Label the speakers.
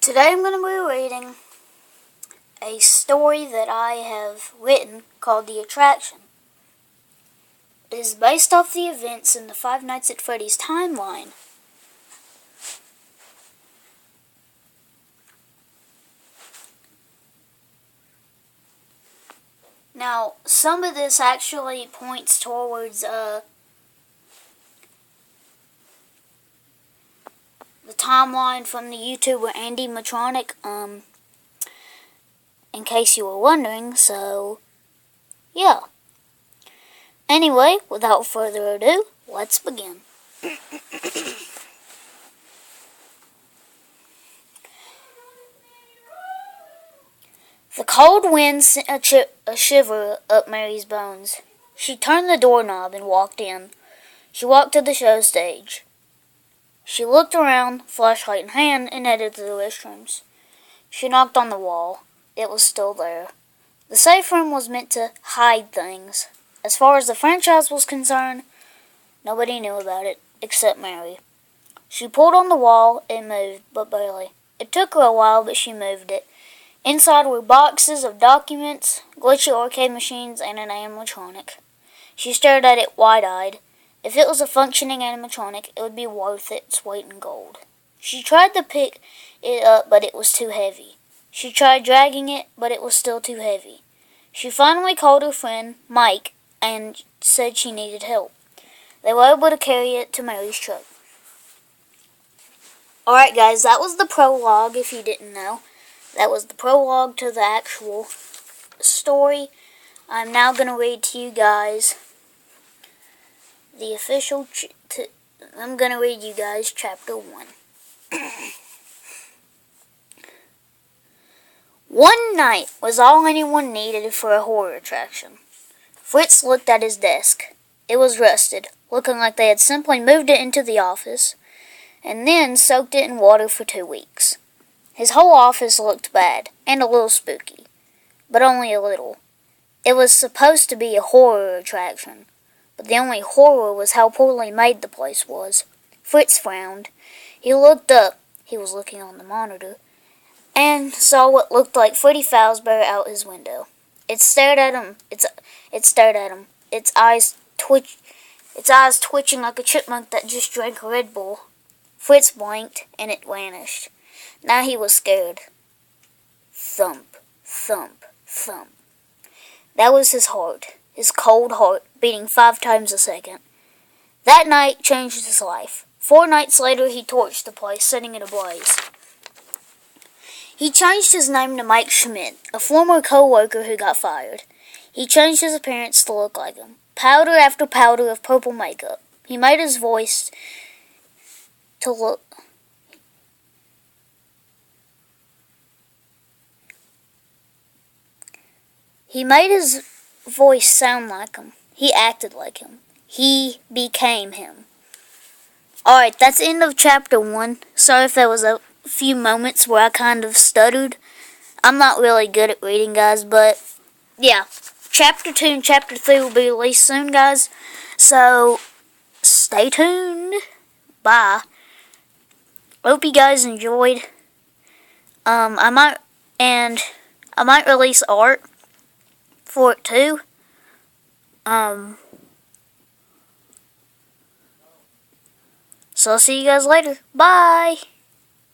Speaker 1: Today I'm going to be reading a story that I have written called The Attraction. It is based off the events in the Five Nights at Freddy's timeline. Now, some of this actually points towards the timeline from the YouTuber Andy Matronic, in case you were wondering, so, yeah. Anyway, without further ado, let's begin. The cold wind sent a shiver up Mary's bones. She turned the doorknob and walked in. She walked to the show stage. She looked around, flashlight in hand, and headed to the restrooms. She knocked on the wall. It was still there. The safe room was meant to hide things. As far as the franchise was concerned, nobody knew about it, except Mary. She pulled on the wall. It moved, but barely. It took her a while, but she moved it. Inside were boxes of documents, glitchy arcade machines, and an animatronic. She stared at it wide-eyed. If it was a functioning animatronic, it would be worth its weight in gold. She tried to pick it up, but it was too heavy. She tried dragging it, but it was still too heavy. She finally called her friend, Mike, and said she needed help. They were able to carry it to Mary's truck. Alright guys, that was the prologue, if you didn't know. That was the prologue to the actual story. I'm now going to read to you guys the official... I'm going to read you guys chapter 1. One night was all anyone needed for a horror attraction. Fritz looked at his desk. It was rusted, looking like they had simply moved it into the office, and then soaked it in water for 2 weeks. His whole office looked bad, and a little spooky, but only a little. It was supposed to be a horror attraction, but the only horror was how poorly made the place was. Fritz frowned. He looked up. He was looking on the monitor, and saw what looked like Freddy Fazbear out his window. It stared at him. It stared at him. Its eyes twitching like a chipmunk that just drank a Red Bull. Fritz blinked, and it vanished. Now he was scared. Thump, thump, thump. That was his heart, his cold heart, beating 5 times a second. That night changed his life. 4 nights later, he torched the place, setting it ablaze. He changed his name to Mike Schmidt, a former co-worker who got fired. He changed his appearance to look like him. Powder after powder of purple makeup. He made his voice to look... He made his voice sound like him. He acted like him. He became him. Alright, that's the end of chapter 1. Sorry if there was a few moments where I kind of stuttered. I'm not really good at reading, guys, but yeah. Chapter 2 and chapter 3 will be released soon, guys. So, stay tuned. Bye. Hope you guys enjoyed. I might release art for it too. So I'll see you guys later. Bye.